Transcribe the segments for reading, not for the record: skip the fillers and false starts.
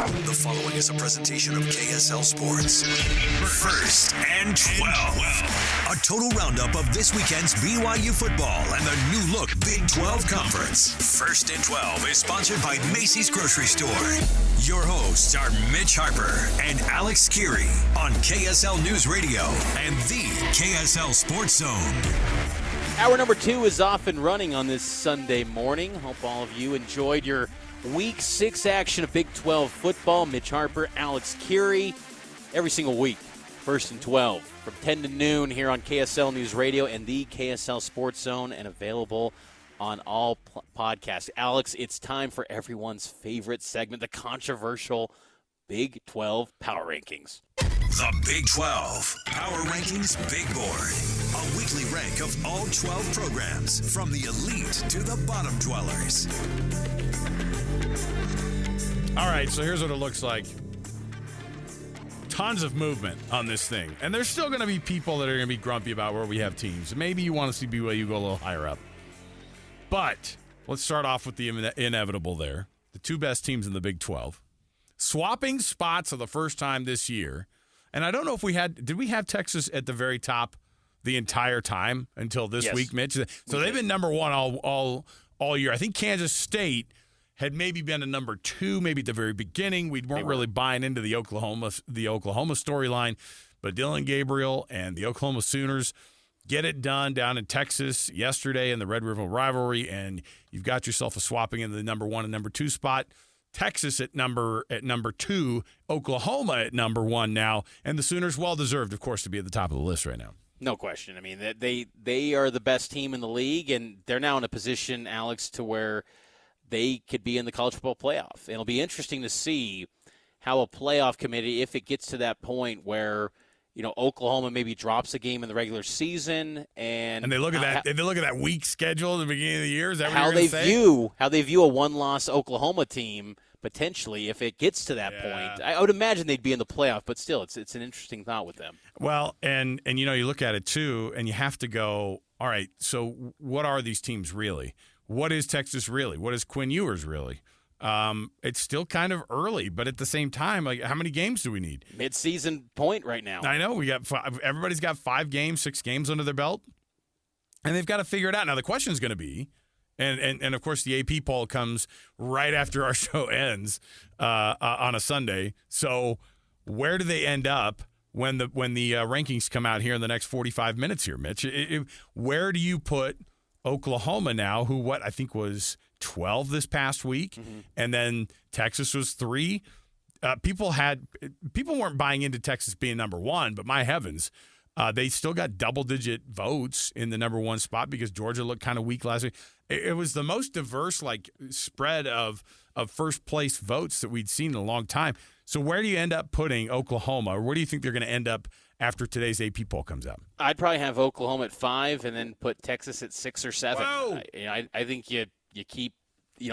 The following is a presentation of KSL Sports. First and 12. A total roundup of this weekend's BYU football and the new look Big 12 Conference. First and 12 is sponsored by Macy's Grocery Store. Your hosts are Mitch Harper and Alex Kirry on KSL News Radio and the KSL Sports Zone. Hour number 2 is off and running on this Sunday morning. Hope all of you enjoyed your Week 6 action of Big 12 football. Mitch Harper, Alex Kirry, every single week, First and 12, from 10 to noon here on KSL News Radio and the KSL Sports Zone, and available on all podcasts. Alex, it's time for everyone's favorite segment, the controversial Big 12 Power Rankings. The Big 12 Power Rankings Big Board. A weekly rank of all 12 programs, from the elite to the bottom dwellers. All right, so here's what it looks like. Tons of movement on this thing. And there's still going to be people that are going to be grumpy about where we have teams. Maybe you want to see BYU go a little higher up. But let's start off with the inevitable there. The two best teams in the Big 12. Swapping spots for the first time this year. And I don't know if did we have Texas at the very top the entire time until this week, Mitch? So they've been number one all year. I think Kansas State had maybe been a number 2, maybe at the very beginning. We weren't really buying into the Oklahoma storyline. But Dylan Gabriel and the Oklahoma Sooners get it done down in Texas yesterday in the Red River rivalry, and you've got yourself a swapping in the number 1 and number 2 spot. Texas at number 2, Oklahoma at number 1 now, and the Sooners well-deserved, of course, to be at the top of the list right now. No question. I mean, they are the best team in the league, and they're now in a position, Alex, to where they could be in the college football playoff. It'll be interesting to see how a playoff committee, if it gets to that point where, you know, Oklahoma maybe drops a game in the regular season, and they look at that weak schedule at the beginning of the year. Is that what how you're they say? how they view a one-loss Oklahoma team potentially if it gets to that point. I would imagine they'd be in the playoff, but still, it's an interesting thought with them. Well, and you know, you look at it too, and you have to go, all right, so what are these teams really? What is Texas really? What is Quinn Ewers really? It's still kind of early, but at the same time, like, how many games do we need? Mid-season point right now. I know we got everybody's got 5 games, 6 games under their belt, and they've got to figure it out. Now the question is going to be, and of course the AP poll comes right after our show ends on a Sunday. So where do they end up when the rankings come out here in the next 45 minutes here, Mitch? Where do you put Oklahoma now, who I think was 12 this past week, and then Texas was 3. People weren't buying into Texas being number 1, but my heavens, they still got double-digit votes in the number 1 spot because Georgia looked kind of weak last week. It was the most diverse spread of first-place votes that we'd seen in a long time. So where do you end up putting Oklahoma, or where do you think they're going to end up after today's AP poll comes out? I'd probably have Oklahoma at 5 and then put Texas at 6 or 7. Whoa! I think you keep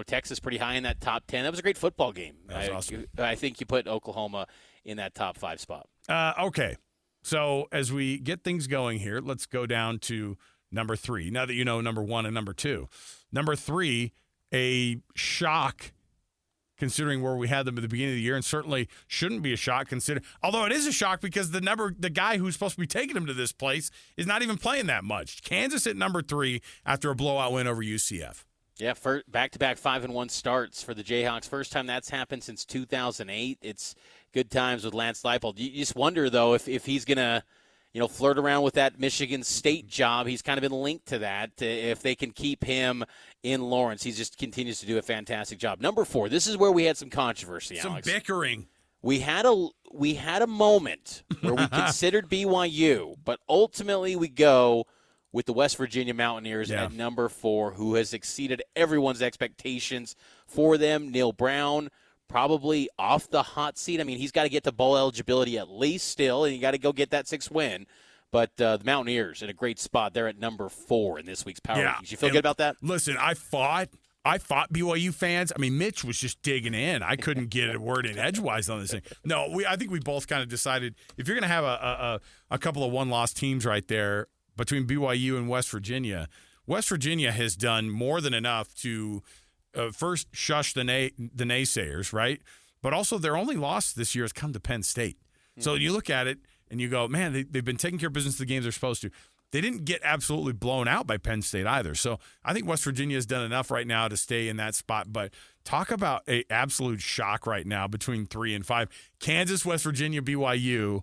Texas pretty high in that top 10. That was a great football game. That was awesome. I think you put Oklahoma in that top 5 spot. Okay. So as we get things going here, let's go down to number 3. Now that you know number 1 and number 2. Number 3, a shock considering where we had them at the beginning of the year, and certainly shouldn't be a shock although it is a shock because the guy who's supposed to be taking them to this place is not even playing that much. Kansas at number 3 after a blowout win over UCF. Yeah, back-to-back 5-1 starts for the Jayhawks. First time that's happened since 2008. It's good times with Lance Leipold. You just wonder, though, if he's going to, flirt around with that Michigan State job. He's kind of been linked to that. If they can keep him in Lawrence, he just continues to do a fantastic job. Number 4, this is where we had some controversy, Alex. Some bickering. We had a moment where we considered BYU, but ultimately we go with the West Virginia Mountaineers at number 4, who has exceeded everyone's expectations for them. Neil Brown, probably off the hot seat. I mean, he's got to get to bowl eligibility at least still, and you got to go get that 6th win. But the Mountaineers in a great spot. They're at number 4 in this week's Power Rankings. You feel good about that? Listen, I fought BYU fans. I mean, Mitch was just digging in. I couldn't get a word in edgewise on this thing. No, I think we both kind of decided if you're going to have a couple of one-loss teams right there between BYU and West Virginia has done more than enough to first shush the naysayers, right? but also their only loss this year has come to Penn State. So you look at it and you go, man, they've been taking care of business the games they're supposed to. They didn't get absolutely blown out by Penn State either. So I think West Virginia has done enough right now to stay in that spot. But talk about an absolute shock right now between 3 and 5. Kansas, West Virginia, BYU.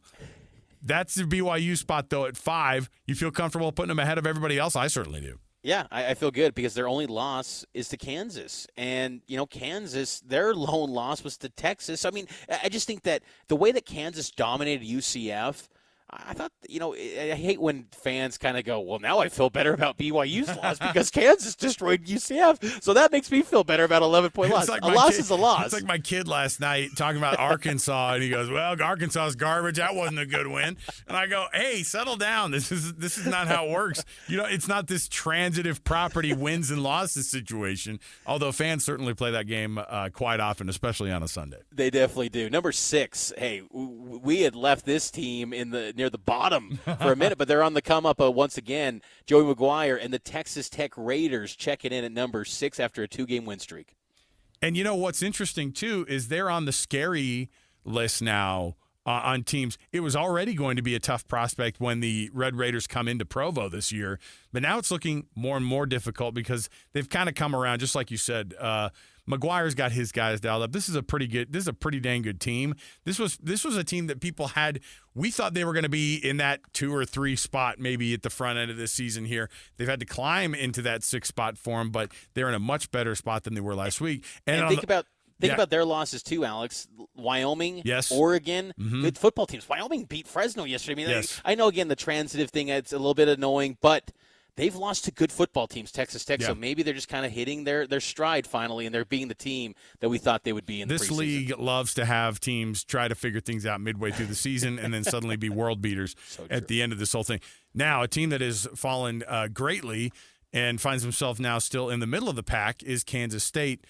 That's the BYU spot, though, at 5. You feel comfortable putting them ahead of everybody else? I certainly do. Yeah, I feel good because their only loss is to Kansas. And, Kansas, their lone loss was to Texas. I mean, I just think that the way that Kansas dominated UCF, I thought, I hate when fans kind of go, well, now I feel better about BYU's loss because Kansas destroyed UCF. So that makes me feel better about 11-point loss. Like a loss is a loss. It's like my kid last night talking about Arkansas, and he goes, well, Arkansas's garbage. That wasn't a good win. And I go, hey, settle down. This is not how it works. It's not this transitive property wins and losses situation, although fans certainly play that game quite often, especially on a Sunday. They definitely do. Number 6, hey, we had left this team near the bottom for a minute, but they're on the come up once again. Joey McGuire and the Texas Tech Raiders checking in at number 6 after a 2-game win streak. And what's interesting too is they're on the scary list now on teams. It was already going to be a tough prospect when the Red Raiders come into Provo this year, but now it's looking more and more difficult because they've kind of come around, just like you said. McGuire's got his guys dialed up. This is a pretty dang good team. This was a team that people had. We thought they were going to be in that 2 or 3 spot maybe at the front end of this season here. They've had to climb into that 6 spot for them, but they're in a much better spot than they were last week. And think about their losses too, Alex. Wyoming, yes. Oregon, good football teams. Wyoming beat Fresno yesterday. I mean, yes. I know, again, the transitive thing, it's a little bit annoying, but they've lost to good football teams, Texas Tech, so maybe they're just kind of hitting their stride finally, and they're being the team that we thought they would be in the preseason. This league loves to have teams try to figure things out midway through the season and then suddenly be world beaters at the end of this whole thing. Now, a team that has fallen greatly and finds himself now still in the middle of the pack is Kansas State.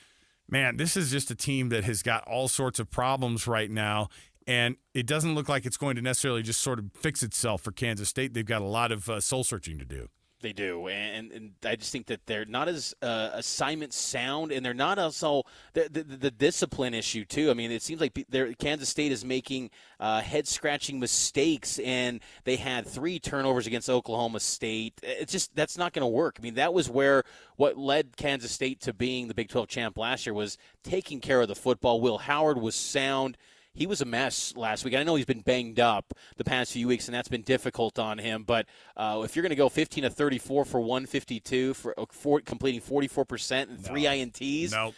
Man, this is just a team that has got all sorts of problems right now, and it doesn't look like it's going to necessarily just sort of fix itself for Kansas State. They've got a lot of soul-searching to do. They do, and I just think that they're not as assignment sound, and they're not also the discipline issue too. I mean, it seems like Kansas State is making head-scratching mistakes, and they had 3 turnovers against Oklahoma State. It's just that's not going to work. I mean, that was what led Kansas State to being the Big 12 champ last year was taking care of the football. Will Howard was sound. He was a mess last week. I know he's been banged up the past few weeks, and that's been difficult on him. But if you're going to go 15 of 34 for 152, for completing 44% and 3 INTs, nope.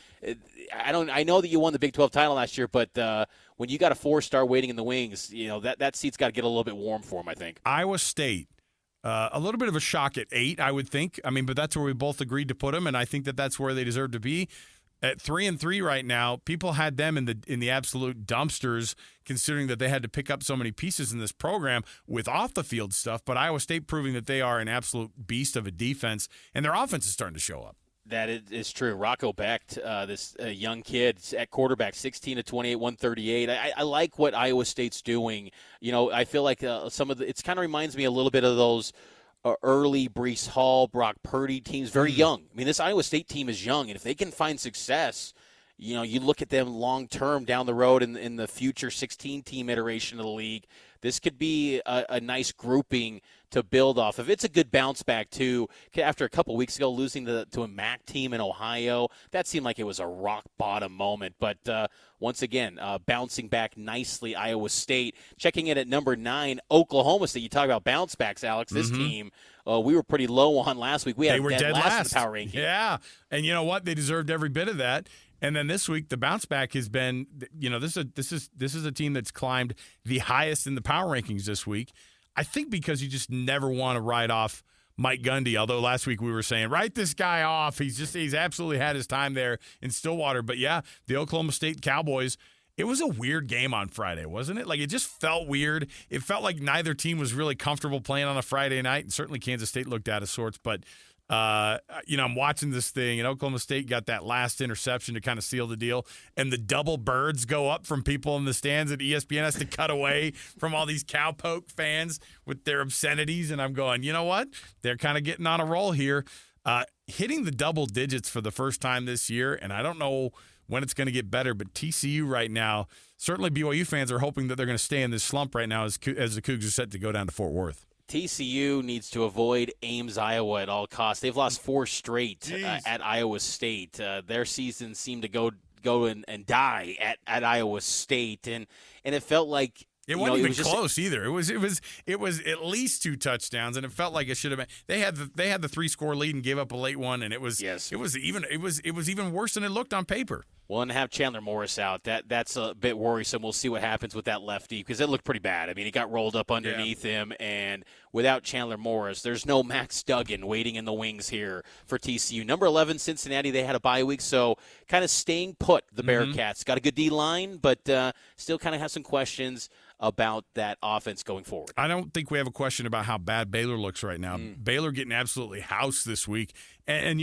I know that you won the Big 12 title last year, but when you got a 4-star waiting in the wings, that seat's got to get a little bit warm for him, I think. Iowa State. A little bit of a shock at 8, I would think. I mean, but that's where we both agreed to put them, and I think that's where they deserve to be. At 3-3 right now, people had them in the absolute dumpsters, considering that they had to pick up so many pieces in this program with off the field stuff. But Iowa State proving that they are an absolute beast of a defense, and their offense is starting to show up. That is true. Rocco Becht, this young kid at quarterback, 16 of 28, 138. I like what Iowa State's doing. I feel like it kind of reminds me a little bit of those early Breece Hall, Brock Purdy teams, very young. I mean, this Iowa State team is young, and if they can find success, you look at them long-term down the road in the future 16-team iteration of the league, this could be a nice grouping to build off of. It's a good bounce back, too. After a couple weeks ago, losing to a MAC team in Ohio, that seemed like it was a rock-bottom moment. But once again, bouncing back nicely, Iowa State. Checking in at number 9, Oklahoma State. You talk about bounce backs, Alex. This team, we were pretty low on last week. They were dead last in the power ranking. Yeah, and you know what? They deserved every bit of that. And then this week, the bounce back has been, this is a team that's climbed the highest in the power rankings this week. I think because you just never want to write off Mike Gundy, although last week we were saying, write this guy off. He's absolutely had his time there in Stillwater. But, yeah, the Oklahoma State Cowboys, it was a weird game on Friday, wasn't it? Like, it just felt weird. It felt like neither team was really comfortable playing on a Friday night, and certainly Kansas State looked out of sorts. But, I'm watching this thing, and Oklahoma State got that last interception to kind of seal the deal, and the double birds go up from people in the stands, and ESPN has to cut away from all these cowpoke fans with their obscenities, and I'm going, you know what? They're kind of getting on a roll here. Hitting the double digits for the first time this year, and I don't know when it's going to get better. But TCU right now, certainly BYU fans are hoping that they're going to stay in this slump right now as the Cougs are set to go down to Fort Worth. TCU needs to avoid Ames, Iowa at all costs. They've lost 4 straight at Iowa State. Their season seemed to go and die at Iowa State, and it felt like it wasn't even close either. It was at least 2 touchdowns, and it felt like it should have been. They had the 3-score lead and gave up a late one, and it was even worse than it looked on paper. Well, and to have Chandler Morris out, that's a bit worrisome. We'll see what happens with that lefty because it looked pretty bad. I mean, he got rolled up underneath him, and without Chandler Morris, there's no Max Duggan waiting in the wings here for TCU. Number 11, Cincinnati, they had a bye week, so kind of staying put, the Bearcats. Got a good D-line, but still kind of have some questions about that offense going forward. I don't think we have a question about how bad Baylor looks right now. Baylor getting absolutely housed this week. And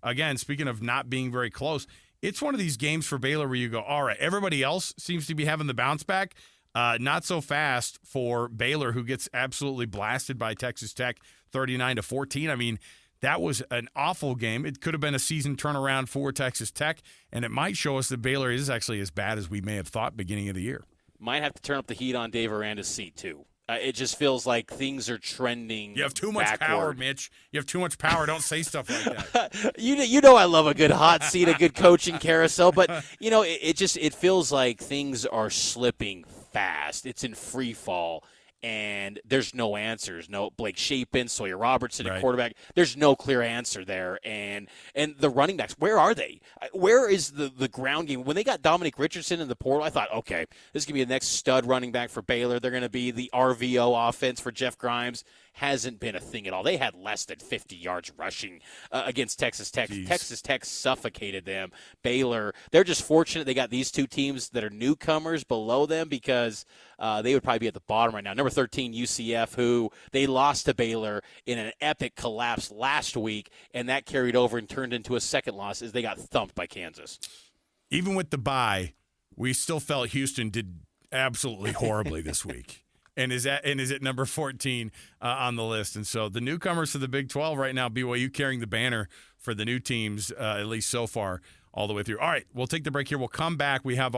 again, speaking of not being very close, it's one of these games for Baylor where you go, all right, everybody else seems to be having the bounce back. Not so fast for Baylor, who gets absolutely blasted by Texas Tech 39-14. I mean, that was an awful game. It could have been a season turnaround for Texas Tech, and it might show us that Baylor is actually as bad as we may have thought beginning of the year. Might have to turn up the heat on Dave Aranda's seat, too. It just feels like things are trending. You have too much power, Mitch. You have too much power. Don't say stuff like that. You know I love a good hot seat, a good coaching carousel, but it feels like things are slipping fast. It's in free fall. And there's no answers. No Blake Shapen, Sawyer Robertson, a quarterback. There's no clear answer there. And the running backs, where are they? Where is the ground game? When they got Dominic Richardson in the portal, I thought, okay, this is going to be the next stud running back for Baylor. They're going to be the RVO offense for Jeff Grimes. Hasn't been a thing at all. They had less than 50 yards rushing against Texas Tech. Jeez. Texas Tech suffocated them. Baylor, they're just fortunate they got these 2 teams that are newcomers below them because they would probably be at the bottom right now. Number 13, UCF, who they lost to Baylor in an epic collapse last week, and that carried over and turned into a second loss as they got thumped by Kansas. Even with the bye, we still felt Houston did absolutely horribly this week. And is at number 14 on the list. And so the newcomers to the Big 12 right now, BYU carrying the banner for the new teams, at least so far, all the way through. All right, we'll take the break here. We'll come back. We have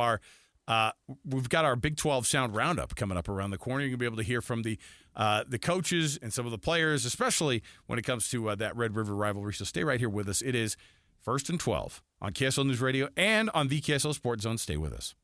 we've got our Big 12 Sound Roundup coming up around the corner. You're going to be able to hear from the coaches and some of the players, especially when it comes to that Red River rivalry. So stay right here with us. It is 1st and 12 on KSL News Radio and on the KSL Sports Zone. Stay with us.